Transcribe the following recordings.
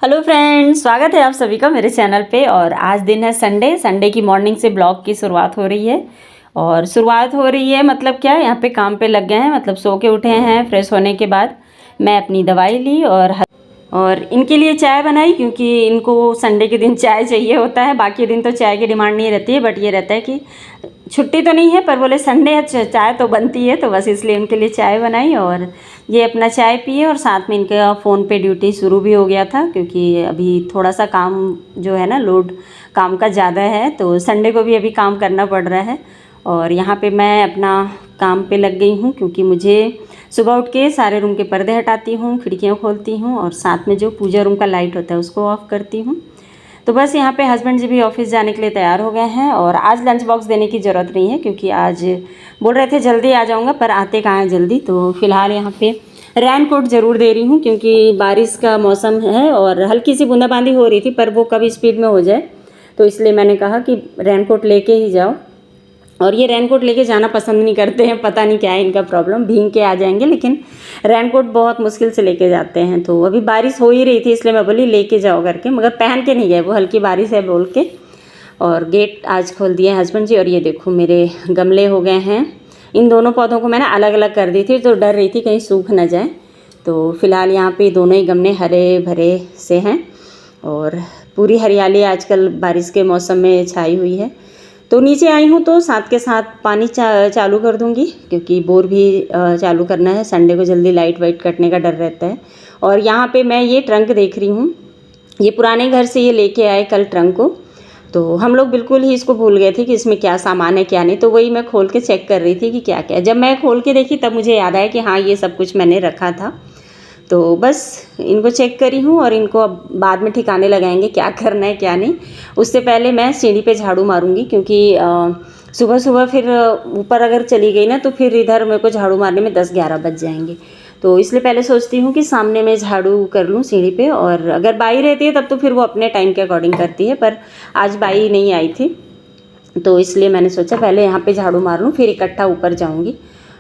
Hello friends, स्वागत है आप सभी का मेरे चैनल पे। और आज दिन है संडे की मॉर्निंग से ब्लॉग की शुरुआत हो रही है। और शुरुआत हो रही है मतलब क्या, यहाँ पे काम पे लग गए हैं, मतलब सो के उठे हैं। फ्रेश होने के बाद मैं अपनी दवाई ली और इनके लिए चाय बनाई, क्योंकि इनको संडे के दिन चाय चाहिए होता है। बाकी दिन तो चाय की डिमांड नहीं रहती है, बट ये रहता है कि छुट्टी तो नहीं है पर बोले संडे है चाय तो बनती है, तो बस इसलिए उनके लिए चाय बनाई। और ये अपना चाय पिए और साथ में इनका फ़ोन पे ड्यूटी शुरू भी हो गया था, क्योंकि अभी थोड़ा सा काम जो है ना, लोड काम का ज़्यादा है, तो संडे को भी अभी काम करना पड़ रहा है। और यहाँ पे मैं अपना काम पे लग गई हूँ, क्योंकि मुझे सुबह उठ के सारे रूम के पर्दे हटाती हूँ, खिड़कियाँ खोलती हूँ और साथ में जो पूजा रूम का लाइट होता है उसको ऑफ़ करती हूँ। तो बस यहाँ पे हस्बैंड जी भी ऑफिस जाने के लिए तैयार हो गए हैं। और आज लंच बॉक्स देने की ज़रूरत नहीं है, क्योंकि आज बोल रहे थे जल्दी आ जाऊँगा, पर आते कहाँ हैं जल्दी। तो फ़िलहाल यहाँ पे रेन कोट ज़रूर दे रही हूँ, क्योंकि बारिश का मौसम है और हल्की सी बूंदाबांदी हो रही थी, पर वो कभी स्पीड में हो जाए, तो इसलिए मैंने कहा कि रेन कोट लेके ही जाओ। और ये रेनकोट लेके जाना पसंद नहीं करते हैं, पता नहीं क्या है इनका प्रॉब्लम, भीग के आ जाएंगे, लेकिन रेनकोट बहुत मुश्किल से लेके जाते हैं। तो अभी बारिश हो ही रही थी, इसलिए मैं बोली लेके जाओ करके, मगर पहन के नहीं गए, वो हल्की बारिश है बोल के। और गेट आज खोल दिए हस्बैंड जी। और ये देखो मेरे गमले हो गए हैं। इन दोनों पौधों को मैंने अलग अलग कर दी थी, तो डर रही थी कहीं सूख ना जाए। तो फिलहाल यहाँ पे दोनों ही गमले हरे भरे से हैं और पूरी हरियाली आजकल बारिश के मौसम में छाई हुई है। तो नीचे आई हूँ तो साथ के साथ पानी चालू कर दूँगी, क्योंकि बोर भी चालू करना है। संडे को जल्दी लाइट वाइट कटने का डर रहता है। और यहाँ पे मैं ये ट्रंक देख रही हूँ, ये पुराने घर से ये लेके आए कल ट्रंक को। तो हम लोग बिल्कुल ही इसको भूल गए थे कि इसमें क्या सामान है क्या नहीं, तो वही मैं खोल के चेक कर रही थी कि क्या क्या है। जब मैं खोल के देखी तब मुझे याद आया कि हाँ ये सब कुछ मैंने रखा था। तो बस इनको चेक करी हूँ और इनको अब बाद में ठिकाने लगाएंगे, क्या करना है क्या नहीं। उससे पहले मैं सीढ़ी पे झाड़ू मारूंगी, क्योंकि सुबह सुबह फिर ऊपर अगर चली गई ना, तो फिर इधर मेरे को झाड़ू मारने में 10-11 बज जाएंगे। तो इसलिए पहले सोचती हूँ कि सामने मैं झाड़ू कर लूँ सीढ़ी पे। और अगर बाई रहती है तब तो फिर वो अपने टाइम के अकॉर्डिंग करती है, पर आज बाई नहीं आई थी, तो इसलिए मैंने सोचा पहले यहाँ पे झाड़ू मार लूँ, फिर इकट्ठा ऊपर जाऊँगी।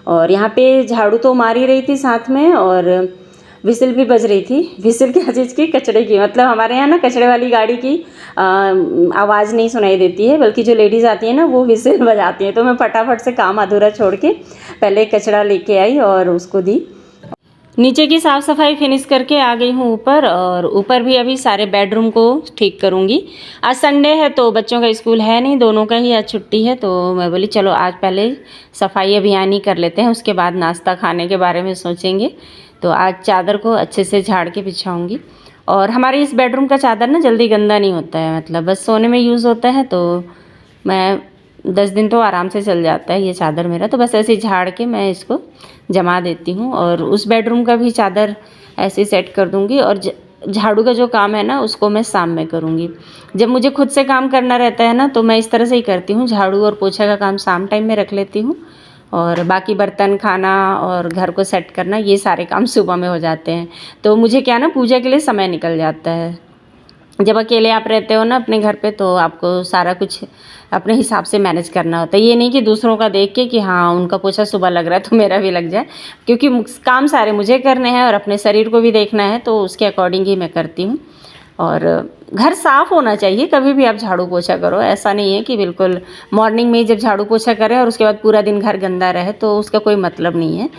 और यहाँ पे झाड़ू तो मार ही रही थी साथ में, और विसिल भी बज रही थी। विसिल क्या चीज़ की? कचड़े की। मतलब हमारे यहाँ ना कचड़े वाली गाड़ी की आवाज़ नहीं सुनाई देती है, बल्कि जो लेडीज़ आती है ना वो विसिल बजाती हैं। तो मैं फटाफट से काम अधूरा छोड़ के पहले कचड़ा लेके आई और उसको दी। नीचे की साफ़ सफाई फिनिश करके आ गई हूँ ऊपर। और ऊपर भी अभी सारे बेडरूम को ठीक करूँगी। आज संडे है तो बच्चों का स्कूल है नहीं, दोनों का ही आज छुट्टी है। तो मैं बोली चलो आज पहले सफाई अभियान ही कर लेते हैं, उसके बाद नाश्ता खाने के बारे में सोचेंगे। तो आज चादर को अच्छे से झाड़ के बिछाऊँगी। और हमारे इस बेडरूम का चादर ना जल्दी गंदा नहीं होता है, मतलब बस सोने में यूज़ होता है। तो मैं 10 दिन तो आराम से चल जाता है ये चादर मेरा। तो बस ऐसे ही झाड़ के मैं इसको जमा देती हूँ। और उस बेडरूम का भी चादर ऐसे सेट कर दूँगी। और झाड़ू का जो काम है ना उसको मैं शाम में करूँगी। जब मुझे खुद से काम करना रहता है ना, तो मैं इस तरह से ही करती हूँ, झाड़ू और पोछा का काम शाम टाइम में रख लेती हूँ, और बाकी बर्तन खाना और घर को सेट करना ये सारे काम सुबह में हो जाते हैं। तो मुझे क्या ना पूजा के लिए समय निकल जाता है। जब अकेले आप रहते हो ना अपने घर पे, तो आपको सारा कुछ अपने हिसाब से मैनेज करना होता है। ये नहीं कि दूसरों का देख के कि हाँ उनका पोछा सुबह लग रहा है तो मेरा भी लग जाए, क्योंकि काम सारे मुझे करने हैं और अपने शरीर को भी देखना है, तो उसके अकॉर्डिंग ही मैं करती हूँ। और घर साफ़ होना चाहिए, कभी भी आप झाड़ू पोछा करो। ऐसा नहीं है कि बिल्कुल मॉर्निंग में ही जब झाड़ू पोछा करें और उसके बाद पूरा दिन घर गंदा रहे, तो उसका कोई मतलब नहीं है।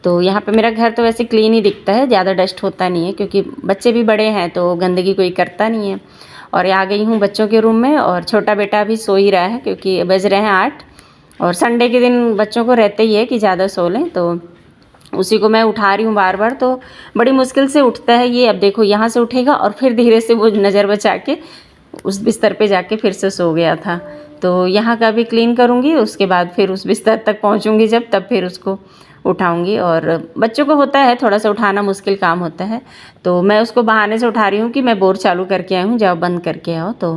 तो यहाँ पे मेरा घर तो वैसे क्लीन ही दिखता है, ज़्यादा डस्ट होता नहीं है, क्योंकि बच्चे भी बड़े हैं तो गंदगी कोई करता नहीं है। और आ गई हूँ बच्चों के रूम में, और छोटा बेटा अभी सो ही रहा है, क्योंकि बज रहे हैं 8। और संडे के दिन बच्चों को रहते ही है कि ज़्यादा सो लें, तो उसी को मैं उठा रही हूँ बार बार। तो बड़ी मुश्किल से उठता है ये। अब देखो यहाँ से उठेगा और फिर धीरे से वो नज़र बचा के उस बिस्तर पे जाके फिर से सो गया था। तो यहाँ का भी क्लीन करूँगी, उसके बाद फिर उस बिस्तर तक पहुँचूँगी जब, तब फिर उसको उठाऊँगी। और बच्चों को होता है थोड़ा सा उठाना मुश्किल काम होता है, तो मैं उसको बहाने से उठा रही हूँ कि मैं बोर चालू करके आई हूँ, जाओ बंद करके आओ। तो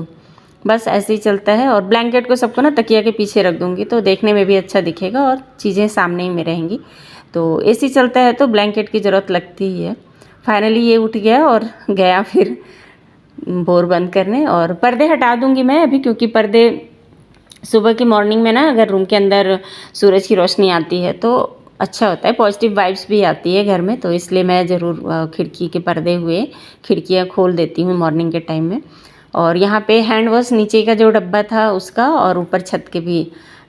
बस ऐसे ही चलता है। और ब्लैंकेट को सबको ना तकिया के पीछे रख दूँगी, तो देखने में भी अच्छा दिखेगा और चीज़ें सामने ही में रहेंगी। तो एसी चलता है तो ब्लैंकेट की ज़रूरत लगती ही है। फाइनली ये उठ गया और गया फिर बोर बंद करने। और पर्दे हटा दूँगी मैं अभी, क्योंकि पर्दे सुबह की मॉर्निंग में ना अगर रूम के अंदर सूरज की रोशनी आती है तो अच्छा होता है, पॉजिटिव वाइब्स भी आती है घर में, तो इसलिए मैं ज़रूर खिड़की के पर्दे हुए खिड़कियाँ खोल देती हूँ मॉर्निंग के टाइम में। और यहाँ पे हैंड वॉश नीचे का जो डब्बा था उसका, और ऊपर छत के भी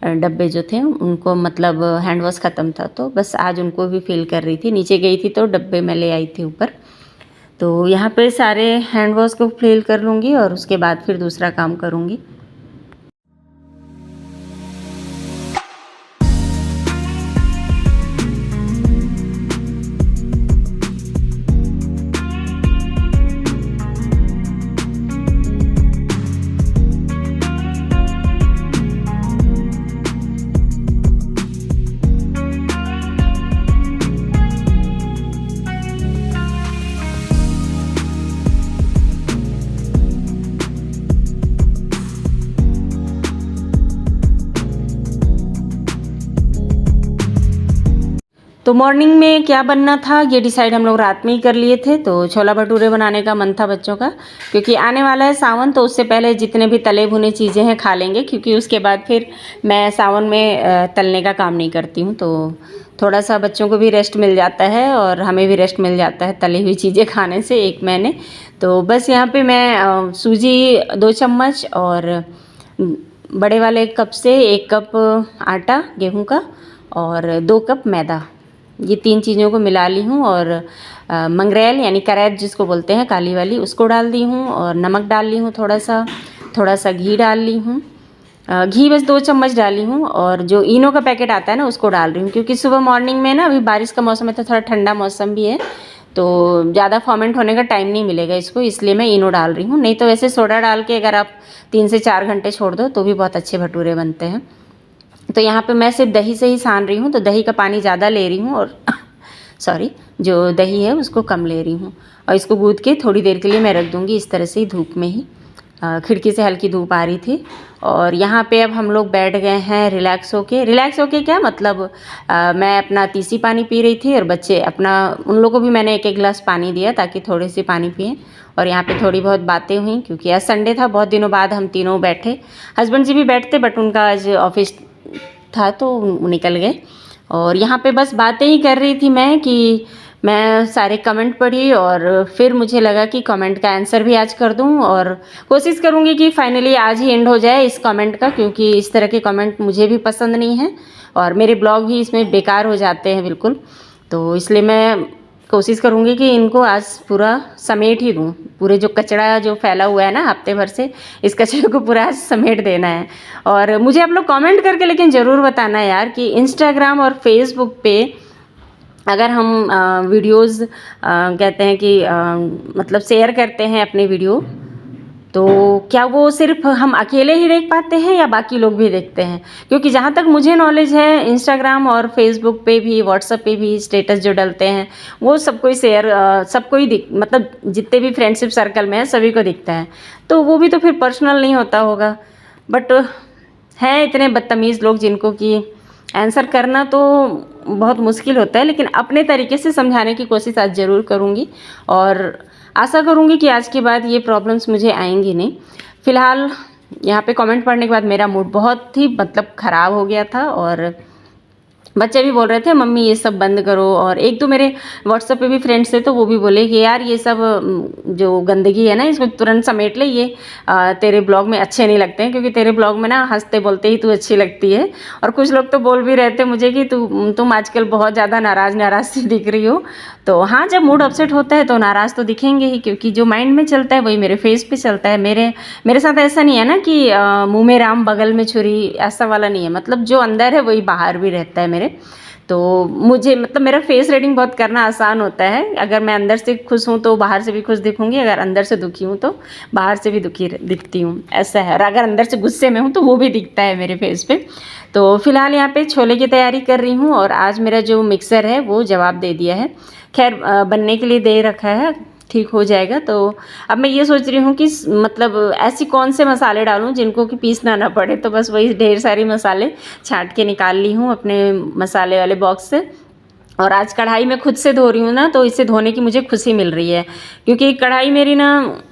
डब्बे जो थे उनको, मतलब हैंड वॉश ख़त्म था तो बस आज उनको भी फिल कर रही थी। नीचे गई थी तो डब्बे मैं ले आई थी ऊपर, तो यहाँ पे सारे हैंड वॉश को फिल कर लूँगी और उसके बाद फिर दूसरा काम करूँगी। तो मॉर्निंग में क्या बनना था ये डिसाइड हम लोग रात में ही कर लिए थे। तो छोला भटूरे बनाने का मन था बच्चों का, क्योंकि आने वाला है सावन, तो उससे पहले जितने भी तले भुने चीज़ें हैं खा लेंगे, क्योंकि उसके बाद फिर मैं सावन में तलने का काम नहीं करती हूँ। तो थोड़ा सा बच्चों को भी रेस्ट मिल जाता है और हमें भी रेस्ट मिल जाता है तली हुई चीज़ें खाने से एक महीने। तो बस यहाँ पर मैं सूजी 2 चम्मच और बड़े वाले कप से 1 कप आटा गेहूँ का और 2 कप मैदा, ये 3 चीज़ों को मिला ली हूँ। और मंगरेल यानी करैत जिसको बोलते हैं काली वाली, उसको डाल दी हूँ और नमक डाल ली हूँ, थोड़ा सा घी डाल ली हूँ। घी बस 2 चम्मच डाली हूँ और जो इनो का पैकेट आता है ना उसको डाल रही हूँ, क्योंकि सुबह मॉर्निंग में ना अभी बारिश का मौसम है तो थोड़ा ठंडा मौसम भी है, तो ज़्यादा फर्मेंट होने का टाइम नहीं मिलेगा इसको, इसलिए मैं इनो डाल रही हूँ। नहीं तो वैसे सोडा डाल के अगर आप 3 से 4 घंटे छोड़ दो तो भी बहुत अच्छे भटूरे बनते हैं। तो यहाँ पे मैं सिर्फ दही से ही सान रही हूँ, तो दही का पानी ज़्यादा ले रही हूँ और सॉरी, जो दही है उसको कम ले रही हूँ। और इसको गूँथ के थोड़ी देर के लिए मैं रख दूँगी इस तरह से ही धूप में ही। खिड़की से हल्की धूप आ रही थी और यहाँ पे अब हम लोग बैठ गए हैं रिलैक्स होके क्या मतलब, मैं अपना तीसी पानी पी रही थी और बच्चे अपना, उन लोगों को भी मैंने 1-1 गिलास पानी दिया ताकि थोड़े से पानी पिएं। और यहाँ पे थोड़ी बहुत बातें हुई, क्योंकि आज संडे था, बहुत दिनों बाद हम तीनों बैठे। हस्बैंड जी भी बैठते बट उनका आज ऑफिस था तो निकल गए। और यहाँ पे बस बातें ही कर रही थी मैं कि मैं सारे कमेंट पढ़ी और फिर मुझे लगा कि कमेंट का आंसर भी आज कर दूं, और कोशिश करूंगी कि फाइनली आज ही एंड हो जाए इस कमेंट का, क्योंकि इस तरह के कमेंट मुझे भी पसंद नहीं है और मेरे ब्लॉग भी इसमें बेकार हो जाते हैं बिल्कुल। तो इसलिए मैं कोशिश करूंगी कि इनको आज पूरा समेट ही दूं, पूरे जो कचरा जो फैला हुआ है ना हफ्ते भर से, इस कचरे को पूरा आज समेट देना है। और मुझे आप लोग कमेंट करके लेकिन ज़रूर बताना यार कि इंस्टाग्राम और फेसबुक पे अगर हम वीडियोज़ कहते हैं कि मतलब शेयर करते हैं अपने वीडियो, तो क्या वो सिर्फ हम अकेले ही देख पाते हैं या बाकी लोग भी देखते हैं? क्योंकि जहाँ तक मुझे नॉलेज है इंस्टाग्राम और फेसबुक पे भी, व्हाट्सएप पे भी स्टेटस जो डलते हैं वो सबको ही शेयर, सबको ही दिख, मतलब जितने भी फ्रेंडशिप सर्कल में है सभी को दिखता है, तो वो भी तो फिर पर्सनल नहीं होता होगा। बट हैं इतने बदतमीज़ लोग जिनको कि आंसर करना तो बहुत मुश्किल होता है, लेकिन अपने तरीके से समझाने की कोशिश आज ज़रूर करूँगी और आशा करूँगी कि आज के बाद ये प्रॉब्लम्स मुझे आएंगी नहीं। फ़िलहाल यहाँ पे कमेंट पढ़ने के बाद मेरा मूड बहुत ही मतलब ख़राब हो गया था और बच्चे भी बोल रहे थे मम्मी ये सब बंद करो। और एक तो मेरे व्हाट्सएप पे भी फ्रेंड्स थे तो वो भी बोले कि यार ये सब जो गंदगी है ना इसको तुरंत समेट ले, ये तेरे ब्लॉग में अच्छे नहीं लगते हैं, क्योंकि तेरे ब्लॉग में ना हंसते बोलते ही तू अच्छी लगती है। और कुछ लोग तो बोल भी रहे थे मुझे कि तुम आजकल बहुत ज़्यादा नाराज़ सी दिख रही हो। तो हाँ, जब मूड अपसेट होता है तो नाराज़ तो दिखेंगे ही, क्योंकि जो माइंड में चलता है वही मेरे फेस पे चलता है। मेरे साथ ऐसा नहीं है ना कि मुँह में राम बगल में छुरी, ऐसा वाला नहीं है। मतलब जो अंदर है वही बाहर भी रहता है मेरे। तो मुझे मतलब मेरा फेस रीडिंग बहुत करना आसान होता है। अगर मैं अंदर से खुश हूँ तो बाहर से भी खुश दिखूंगी, अगर अंदर से दुखी हूँ तो बाहर से भी दुखी दिखती हूँ, ऐसा है। और अगर अंदर से गुस्से में हूँ तो वो भी दिखता है मेरे फेस पे। तो फिलहाल यहाँ पे छोले की तैयारी कर रही हूँ और आज मेरा जो मिक्सर है वो जवाब दे दिया है। खैर बनने के लिए दे रखा है, ठीक हो जाएगा। तो अब मैं ये सोच रही हूँ कि मतलब ऐसी कौन से मसाले डालूँ जिनको कि पीसना ना पड़े, तो बस वही ढेर सारी मसाले छांट के निकाल ली हूँ अपने मसाले वाले बॉक्स से। और आज कढ़ाई मैं खुद से धो रही हूँ ना, तो इसे धोने की मुझे खुशी मिल रही है, क्योंकि कढ़ाई मेरी ना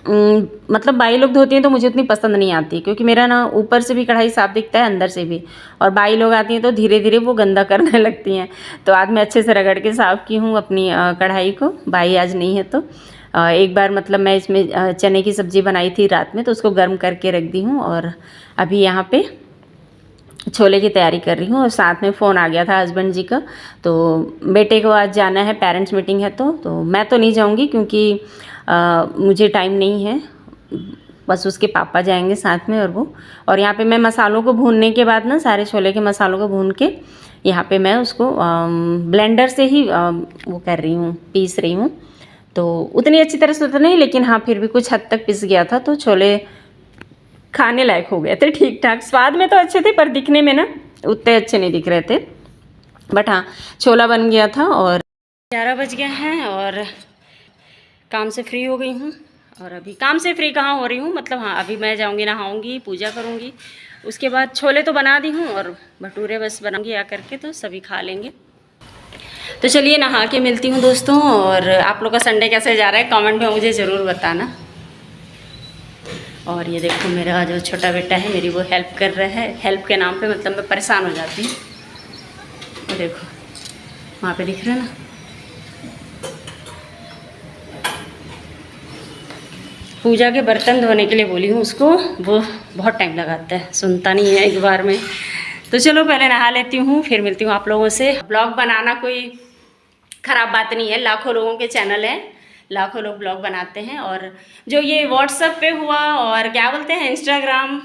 मतलब बाई लोग धोती हैं तो मुझे उतनी पसंद नहीं आती, क्योंकि मेरा ना ऊपर से भी कढ़ाई साफ़ दिखता है, अंदर से भी। और बाई लोग आती हैं तो धीरे धीरे वो गंदा करने लगती हैं। तो आज मैं अच्छे से रगड़ के साफ़ की हूँ अपनी कढ़ाई को। बाई आज नहीं है तो एक बार मतलब मैं इसमें चने की सब्ज़ी बनाई थी रात में, तो उसको गर्म करके रख दी हूँ। और अभी यहाँ पे छोले की तैयारी कर रही हूँ। और साथ में फ़ोन आ गया था हस्बैंड जी का, तो बेटे को आज जाना है, पेरेंट्स मीटिंग है, तो मैं तो नहीं जाऊँगी, क्योंकि मुझे टाइम नहीं है, बस उसके पापा जाएंगे साथ में। और यहाँ पे मैं मसालों को भूनने के बाद ना, सारे छोले के मसालों को भून के यहाँ पे मैं उसको ब्लेंडर से ही वो कर रही हूँ, पीस रही हूँ। तो उतनी अच्छी तरह से तो नहीं, लेकिन हाँ फिर भी कुछ हद तक पिस गया था, तो छोले खाने लायक हो गए थे, ठीक ठाक। स्वाद में तो अच्छे थे, पर दिखने में ना उतने अच्छे नहीं दिख रहे थे। बट हाँ, छोला बन गया था। और 11 बज गए हैं और काम से फ्री हो गई हूँ। और अभी काम से फ्री कहाँ हो रही हूँ, मतलब हाँ अभी मैं जाऊँगी, नहाऊँगी, पूजा करूँगी, उसके बाद छोले तो बना दी हूँ और भटूरे बस बनाऊँगी आ करके, तो सभी खा लेंगे। तो चलिए नहा के मिलती हूँ दोस्तों। और आप लोग का संडे कैसे जा रहा है कमेंट में मुझे ज़रूर बताना। और ये देखो मेरा जो छोटा बेटा है मेरी, वो हेल्प कर रहा है। हेल्प के नाम पे मतलब मैं परेशान हो जाती हूँ। और देखो वहाँ पे दिख रहा है ना, पूजा के बर्तन धोने के लिए बोली हूँ उसको, वो बहुत टाइम लगाता है, सुनता नहीं है एक बार में। तो चलो पहले नहा लेती हूँ, फिर मिलती हूँ आप लोगों से। ब्लॉग बनाना कोई ख़राब बात नहीं है, लाखों लोगों के चैनल है, लाखों लोग ब्लॉग बनाते हैं। और जो ये व्हाट्सएप पे हुआ और क्या बोलते हैं इंस्टाग्राम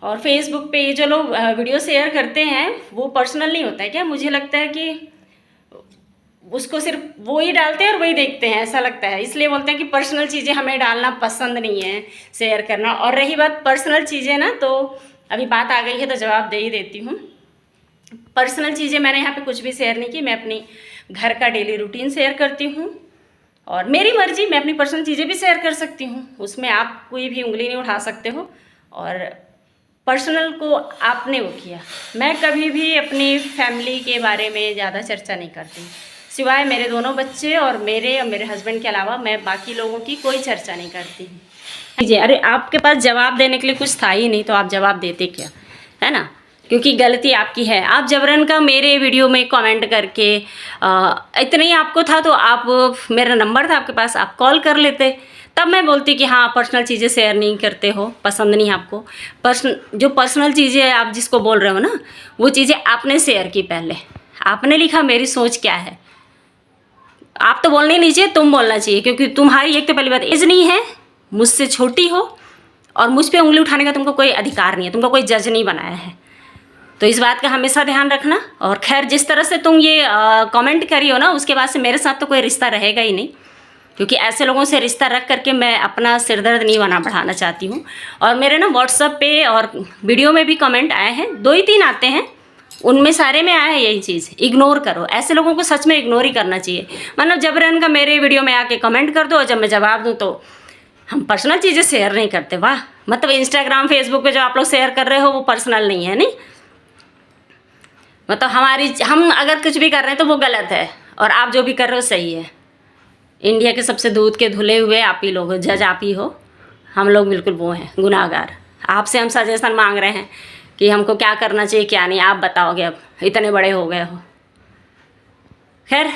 और फेसबुक पे ये जो लोग वीडियो शेयर करते हैं, वो पर्सनल नहीं होता है क्या? मुझे लगता है कि उसको सिर्फ वो ही डालते हैं और वही देखते हैं, ऐसा लगता है। इसलिए बोलते हैं कि पर्सनल चीज़ें हमें डालना पसंद नहीं है, शेयर करना। और रही बात पर्सनल चीज़ें ना, तो अभी बात आ गई है तो जवाब दे ही देती हूँ। पर्सनल चीज़ें मैंने यहाँ पे कुछ भी शेयर नहीं की, मैं अपनी घर का डेली रूटीन शेयर करती हूँ। और मेरी मर्जी, मैं अपनी पर्सनल चीज़ें भी शेयर कर सकती हूँ, उसमें आप कोई भी उंगली नहीं उठा सकते हो। और पर्सनल को आपने वो किया, मैं कभी भी अपनी फैमिली के बारे में ज़्यादा चर्चा नहीं करती, सिवाय मेरे दोनों बच्चे और मेरे हस्बैंड के अलावा मैं बाकी लोगों की कोई चर्चा नहीं करती हूँ। जी, अरे आपके पास जवाब देने के लिए कुछ था ही नहीं, तो आप जवाब देते क्या, है ना? क्योंकि गलती आपकी है। आप जबरन का मेरे वीडियो में कमेंट करके इतना ही आपको था तो आप, मेरा नंबर था आपके पास, आप कॉल कर लेते, तब मैं बोलती कि हाँ पर्सनल चीज़ें शेयर नहीं करते हो, पसंद नहीं आपको। जो पर्सनल चीज़ें आप जिसको बोल रहे हो ना, वो चीज़ें आपने शेयर की, पहले आपने लिखा मेरी सोच क्या है। आप तो बोलने ही नहीं चाहिए, तुम बोलना चाहिए, क्योंकि तुम्हारी एक तो पहली बात एज नहीं है, मुझसे छोटी हो, और मुझ पे उंगली उठाने का तुमको कोई अधिकार नहीं है, तुमको कोई जज नहीं बनाया है। तो इस बात का हमेशा ध्यान रखना। और खैर जिस तरह से तुम ये कमेंट करी हो ना, उसके बाद से मेरे साथ तो कोई रिश्ता रहेगा ही नहीं, क्योंकि ऐसे लोगों से रिश्ता रख करके मैं अपना सिरदर्द नहीं बढ़ाना चाहती हूँ। और मेरे ना व्हाट्सएप पे और वीडियो में भी कमेंट आए हैं, 2 ही 3 आते हैं, उनमें सारे में आया है यही चीज़, इग्नोर करो। ऐसे लोगों को सच में इग्नोर ही करना चाहिए। मतलब जबरन का मेरे वीडियो में आके कमेंट कर दो और जब मैं जवाब दूँ तो हम पर्सनल चीज़ें शेयर नहीं करते। वाह, मतलब इंस्टाग्राम फेसबुक पे जो आप लोग शेयर कर रहे हो वो पर्सनल नहीं है, नहीं मतलब हम अगर कुछ भी कर रहे हैं तो वो गलत है, और आप जो भी कर रहे हो सही है। इंडिया के सबसे दूध के धुले हुए आप ही लोग हो, जज आप ही हो, हम लोग बिल्कुल वो हैं गुनाहगार। आपसे हम सजेशन मांग रहे हैं कि हमको क्या करना चाहिए क्या नहीं, आप बताओगे, अब इतने बड़े हो गए हो। खैर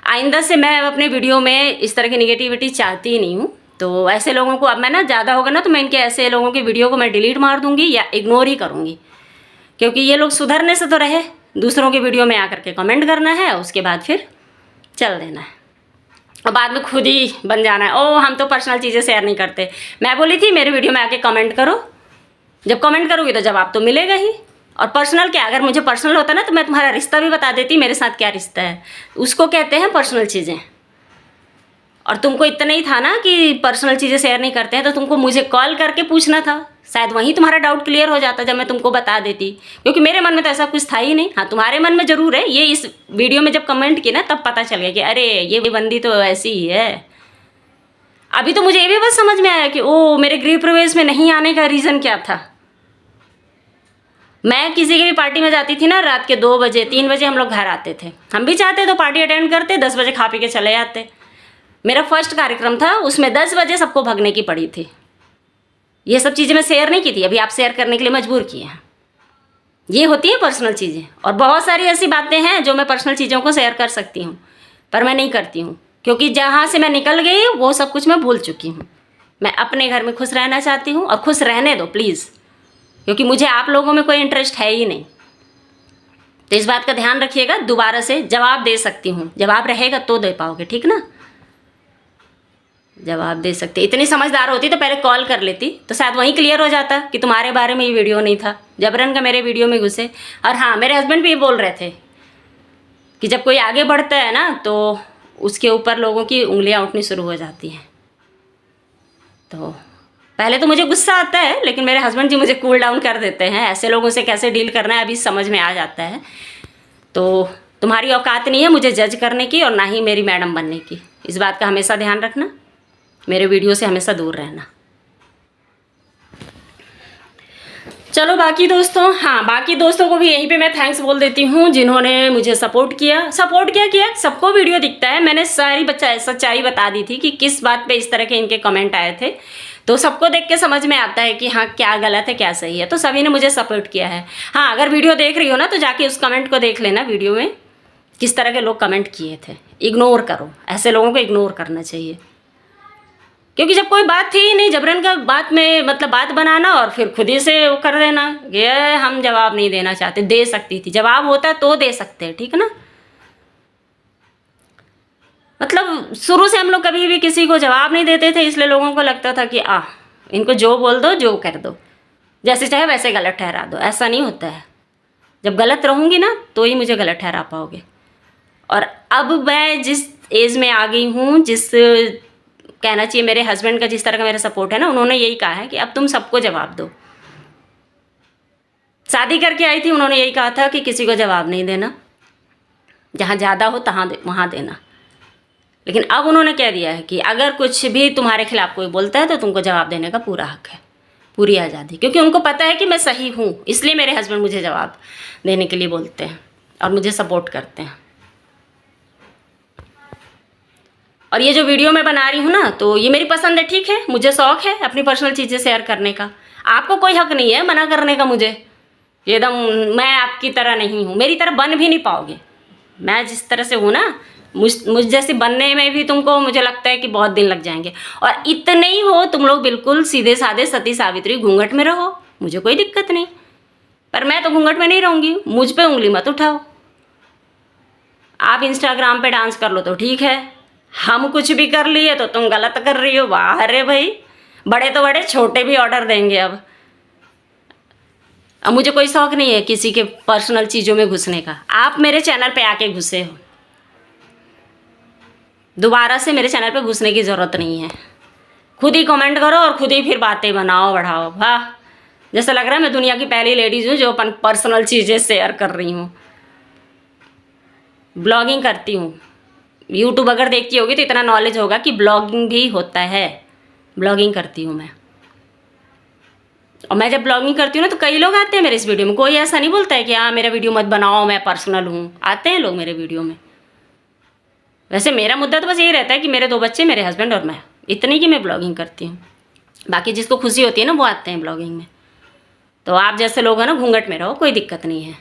आइंदा से मैं अपने वीडियो में इस तरह की निगेटिविटी चाहती ही नहीं हूँ। तो ऐसे लोगों को, अब मैं ना ज़्यादा होगा ना तो मैं इनके ऐसे लोगों की वीडियो को मैं डिलीट मार दूँगी या इग्नोर ही करूँगी, क्योंकि ये लोग सुधरने से तो रहे, दूसरों के वीडियो में आकर के कमेंट करना है, उसके बाद फिर चल देना है, और बाद में खुद ही बन जाना है ओ हम तो पर्सनल चीज़ें शेयर नहीं करते। मैं बोली थी मेरे वीडियो में आके कमेंट करो, जब कमेंट करोगी तो जवाब तो मिलेगा ही। और पर्सनल क्या, अगर मुझे पर्सनल होता ना तो मैं तुम्हारा रिश्ता भी बता देती, मेरे साथ क्या रिश्ता है, उसको कहते हैं पर्सनल चीज़ें। और तुमको इतना ही था ना कि पर्सनल चीज़ें शेयर नहीं करते हैं, तो तुमको मुझे कॉल करके पूछना था, शायद वहीं तुम्हारा डाउट क्लियर हो जाता जब मैं तुमको बता देती, क्योंकि मेरे मन में तो ऐसा कुछ था ही नहीं। हाँ तुम्हारे मन में ज़रूर है, ये इस वीडियो में जब कमेंट की ना तब पता चल गया कि अरे ये बंदी तो ऐसी ही है। अभी तो मुझे ये भी बस समझ में आया कि ओ मेरे गृह प्रवेश में नहीं आने का रीज़न क्या था। मैं किसी की भी पार्टी में जाती थी ना, रात के 2 बजे 3 बजे हम लोग घर आते थे। हम भी चाहते तो पार्टी अटेंड करते, 10 बजे खा पी के चले जाते। मेरा फर्स्ट कार्यक्रम था, उसमें 10 बजे सबको भगने की पड़ी थी। ये सब चीज़ें मैं शेयर नहीं की थी, अभी आप शेयर करने के लिए मजबूर किए हैं। ये होती है पर्सनल चीज़ें, और बहुत सारी ऐसी बातें हैं जो मैं पर्सनल चीज़ों को शेयर कर सकती हूँ, पर मैं नहीं करती हूँ, क्योंकि जहाँ से मैं निकल गई वो सब कुछ मैं भूल चुकी हूँ। मैं अपने घर में खुश रहना चाहती हूँ, और खुश रहने दो प्लीज़, क्योंकि मुझे आप लोगों में कोई इंटरेस्ट है ही नहीं। तो इस बात का ध्यान रखिएगा। दोबारा से जवाब दे सकती हूँ, जवाब रहेगा तो दे पाओगे, ठीक ना? जवाब दे सकते। इतनी समझदार होती तो पहले कॉल कर लेती, तो शायद वहीं क्लियर हो जाता कि तुम्हारे बारे में ये वीडियो नहीं था। जबरन का मेरे वीडियो में घुसे। और हाँ, मेरे हस्बैंड भी ये बोल रहे थे कि जब कोई आगे बढ़ता है ना, तो उसके ऊपर लोगों की उंगलियां उठनी शुरू हो जाती हैं। तो पहले तो मुझे गुस्सा आता है, लेकिन मेरे हस्बैंड जी मुझे कूल डाउन कर देते हैं। ऐसे लोगों से कैसे डील करना है अभी समझ में आ जाता है। तो तुम्हारी औकात नहीं है मुझे जज करने की, और ना ही मेरी मैडम बनने की। इस बात का हमेशा ध्यान रखना, मेरे वीडियो से हमेशा दूर रहना। चलो बाकी दोस्तों, हाँ बाकी दोस्तों को भी यहीं पे मैं थैंक्स बोल देती हूँ, जिन्होंने मुझे सपोर्ट किया। सपोर्ट क्या किया, सबको वीडियो दिखता है। मैंने सारी सच्चाई बता दी थी कि किस बात पे इस तरह के इनके कमेंट आए थे। तो सबको देख के समझ में आता है कि हाँ क्या गलत है क्या सही है। तो सभी ने मुझे सपोर्ट किया है। हाँ, अगर वीडियो देख रही हो ना, तो जाके उस कमेंट को देख लेना, वीडियो में किस तरह के लोग कमेंट किए थे। इग्नोर करो, ऐसे लोगों को इग्नोर करना चाहिए, क्योंकि जब कोई बात थी ही नहीं, जबरन का बात में मतलब बात बनाना और फिर खुद ही से वो कर देना। ये हम जवाब नहीं देना चाहते, दे सकती थी, जवाब होता तो दे सकते हैं, ठीक ना? मतलब शुरू से हम लोग कभी भी किसी को जवाब नहीं देते थे, इसलिए लोगों को लगता था कि इनको जो बोल दो, जो कर दो, जैसे चाहे वैसे गलत ठहरा दो। ऐसा नहीं होता है। जब गलत रहूँगी ना, तो ही मुझे गलत ठहरा पाओगे। और अब मैं जिस एज में आ गई हूँ, जिस कहना चाहिए मेरे हस्बैंड का जिस तरह का मेरा सपोर्ट है ना, उन्होंने यही कहा है कि अब तुम सबको जवाब दो। शादी करके आई थी, उन्होंने यही कहा था कि किसी को जवाब नहीं देना, जहाँ ज़्यादा हो वहाँ देना। लेकिन अब उन्होंने कह दिया है कि अगर कुछ भी तुम्हारे खिलाफ कोई बोलता है तो तुमको जवाब देने का पूरा हक है, पूरी आज़ादी। क्योंकि उनको पता है कि मैं सही हूँ, इसलिए मेरे हस्बैंड मुझे जवाब देने के लिए बोलते हैं और मुझे सपोर्ट करते हैं। और ये जो वीडियो मैं बना रही हूँ ना, तो ये मेरी पसंद है, ठीक है? मुझे शौक़ है अपनी पर्सनल चीज़ें शेयर करने का। आपको कोई हक नहीं है मना करने का मुझे। एकदम मैं आपकी तरह नहीं हूँ, मेरी तरह बन भी नहीं पाओगे। मैं जिस तरह से हूँ ना, मुझ जैसे बनने में भी तुमको मुझे लगता है कि बहुत दिन लग जाएंगे। और इतने ही हो तुम लोग बिल्कुल सीधे साधे सती सावित्री घूंघट में रहो, मुझे कोई दिक्कत नहीं। पर मैं तो घूंघट में नहीं रहूँगी, मुझ पे उंगली मत उठाओ। आप इंस्टाग्राम पे डांस कर लो तो ठीक है, हम कुछ भी कर लिए तो तुम गलत कर रही हो। वाह रे भाई, बड़े तो बड़े, छोटे भी ऑर्डर देंगे। अब मुझे कोई शौक़ नहीं है किसी के पर्सनल चीज़ों में घुसने का। आप मेरे चैनल पे आके घुसे हो, दोबारा से मेरे चैनल पे घुसने की ज़रूरत नहीं है। खुद ही कमेंट करो और खुद ही फिर बातें बनाओ बढ़ाओ। वाह, जैसा लग रहा है मैं दुनिया की पहली लेडीज़ हूँ जो अपन पर्सनल चीज़ें शेयर कर रही हूँ। ब्लॉगिंग करती हूँ, यूट्यूब अगर देखती होगी तो इतना नॉलेज होगा कि ब्लॉगिंग भी होता है। ब्लॉगिंग करती हूँ मैं, और मैं जब ब्लॉगिंग करती हूँ ना, तो कई लोग आते हैं मेरे इस वीडियो में। कोई ऐसा नहीं बोलता है कि हाँ मेरा वीडियो मत बनाओ, मैं पर्सनल हूँ। आते हैं लोग मेरे वीडियो में। वैसे मेरा मुद्दा तो बस यही रहता है कि मेरे 2 बच्चे, मेरे हस्बैंड और मैं, इतनी की मैं ब्लॉगिंग करती हूँ। बाकी जिसको खुशी होती है ना, वो आते हैं ब्लॉगिंग में। तो आप जैसे लोग हैं ना, घूंघट में रहो, कोई दिक्कत नहीं है।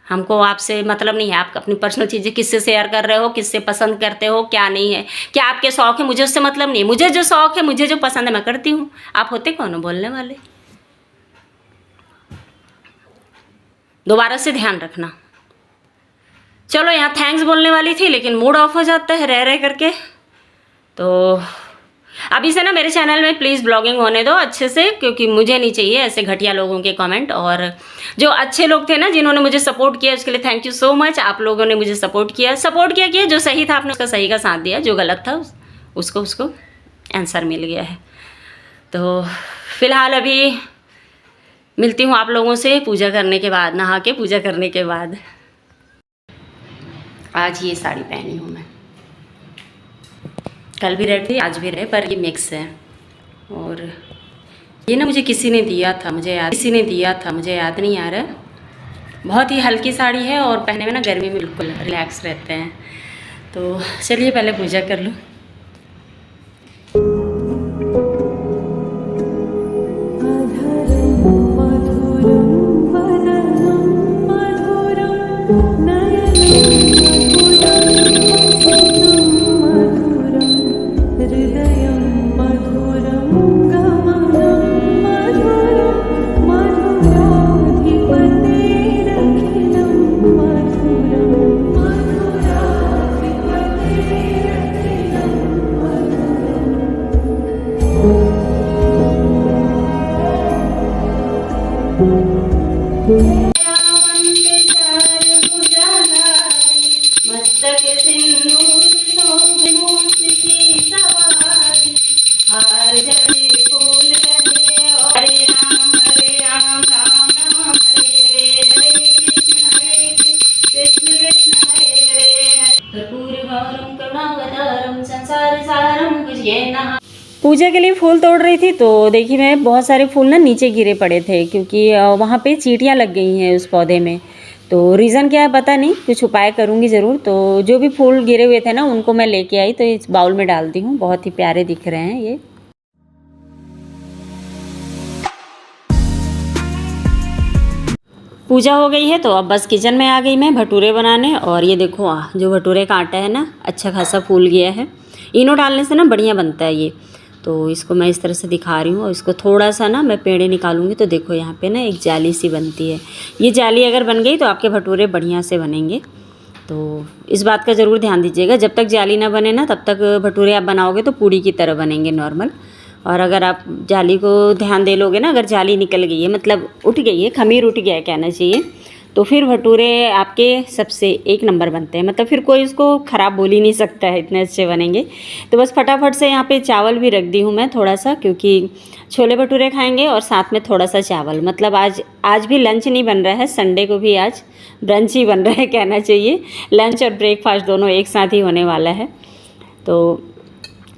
हमको आपसे मतलब नहीं है। आप अपनी पर्सनल चीज़ें किससे शेयर कर रहे हो, किससे पसंद करते हो, क्या नहीं है, क्या आपके शौक़ है, मुझे उससे मतलब नहीं है। मुझे जो शौक़ है, मुझे जो पसंद है, मैं करती हूँ। आप होते कौन हो बोलने वाले? दोबारा से ध्यान रखना। चलो, यहाँ थैंक्स बोलने वाली थी, लेकिन मूड ऑफ हो जाता है रह रह करके। तो अभी से ना मेरे चैनल में प्लीज़ ब्लॉगिंग होने दो अच्छे से, क्योंकि मुझे नहीं चाहिए ऐसे घटिया लोगों के कमेंट। और जो अच्छे लोग थे ना, जिन्होंने मुझे सपोर्ट किया, उसके लिए थैंक यू सो मच। आप लोगों ने मुझे सपोर्ट किया। जो सही था आपने उसका सही का साथ दिया, जो गलत था उसको आंसर मिल गया है। तो फिलहाल अभी मिलती हूँ आप लोगों से पूजा करने के बाद, नहा के पूजा करने के बाद। आज ये साड़ी पहनी हूँ मैं, कल भी रेड थी आज भी रेड, पर ये मिक्स है। और ये ना मुझे किसी ने दिया था, मुझे याद नहीं आ रहा। बहुत ही हल्की साड़ी है और पहनने में ना गर्मी में बिल्कुल रिलैक्स रहते हैं। तो चलिए पहले पूजा कर लूँ। पूजा के लिए फूल तोड़ रही थी तो देखिए मैं बहुत सारे फूल ना नीचे गिरे पड़े थे क्योंकि वहाँ पे चींटियाँ लग गई हैं उस पौधे में। तो रीज़न क्या है पता नहीं, कुछ उपाय करूँगी ज़रूर। तो जो भी फूल गिरे हुए थे ना उनको मैं लेके आई, तो इस बाउल में डालती हूँ। बहुत ही प्यारे दिख रहे हैं ये। पूजा हो गई है तो अब बस किचन में आ गई मैं भटूरे बनाने। और ये देखो जो भटूरे का आटा है ना अच्छा खासा फूल गया है। इनो डालने से ना बढ़िया बनता है ये। तो इसको मैं इस तरह से दिखा रही हूँ और इसको थोड़ा सा ना मैं पेड़े निकालूंगी तो देखो यहाँ पे ना एक जाली सी बनती है। ये जाली अगर बन गई तो आपके भटूरे बढ़िया से बनेंगे। तो इस बात का ज़रूर ध्यान दीजिएगा, जब तक जाली ना बने ना तब तक भटूरे आप बनाओगे तो पूड़ी की तरह बनेंगे नॉर्मल। और अगर आप जाली को ध्यान दे लोगे ना, अगर जाली निकल गई है मतलब उठ गई है, खमीर उठ गया है कहना चाहिए, तो फिर भटूरे आपके सबसे एक नंबर बनते हैं। मतलब फिर कोई उसको ख़राब बोल ही नहीं सकता है, इतने अच्छे बनेंगे। तो बस फटाफट से यहाँ पे चावल भी रख दी हूँ मैं थोड़ा सा, क्योंकि छोले भटूरे खाएंगे और साथ में थोड़ा सा चावल। मतलब आज भी लंच नहीं बन रहा है, संडे को भी आज ब्रंच ही बन रहा है कहना चाहिए। लंच और ब्रेकफास्ट दोनों एक साथ ही होने वाला है। तो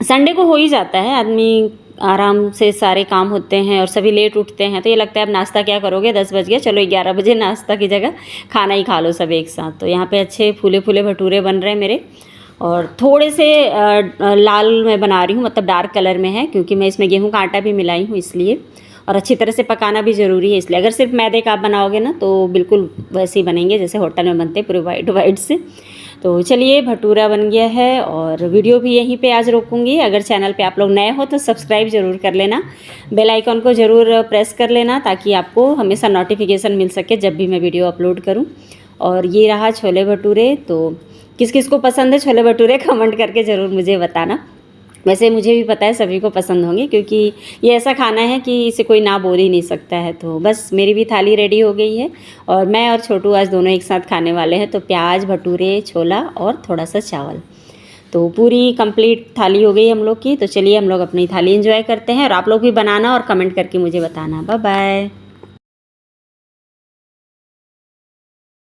संडे को हो ही जाता है, आदमी आराम से सारे काम होते हैं और सभी लेट उठते हैं, तो ये लगता है अब नाश्ता क्या करोगे, 10 बज गया, चलो 11 बजे नाश्ता की जगह खाना ही खा लो सब एक साथ। तो यहाँ पे अच्छे फूले फूले भटूरे बन रहे हैं मेरे। और थोड़े से लाल मैं बना रही हूँ, मतलब डार्क कलर में है, क्योंकि मैं इसमें गेहूं का आटा भी मिलाई हूँ इसलिए। और अच्छी तरह से पकाना भी ज़रूरी है इसलिए। अगर सिर्फ मैदे का आप बनाओगे ना तो बिल्कुल वैसे ही बनेंगे जैसे होटल में बनते हैं, पूरे वाइट वाइट से। तो चलिए भटूरा बन गया है और वीडियो भी यहीं पे आज रोकूंगी। अगर चैनल पे आप लोग नए हो तो सब्सक्राइब ज़रूर कर लेना, बेल आइकॉन को ज़रूर प्रेस कर लेना ताकि आपको हमेशा नोटिफिकेशन मिल सके जब भी मैं वीडियो अपलोड करूं। और ये रहा छोले भटूरे। तो किस किस को पसंद है छोले भटूरे कमेंट करके ज़रूर मुझे बताना। वैसे मुझे भी पता है सभी को पसंद होंगे, क्योंकि ये ऐसा खाना है कि इसे कोई ना बोल ही नहीं सकता है। तो बस मेरी भी थाली रेडी हो गई है और मैं और छोटू आज दोनों एक साथ खाने वाले हैं। तो प्याज, भटूरे, छोला और थोड़ा सा चावल, तो पूरी कंप्लीट थाली हो गई हम लोग की। तो चलिए हम लोग अपनी थाली एंजॉय करते हैं और आप लोग भी बनाना और कमेंट करके मुझे बताना। Bye bye.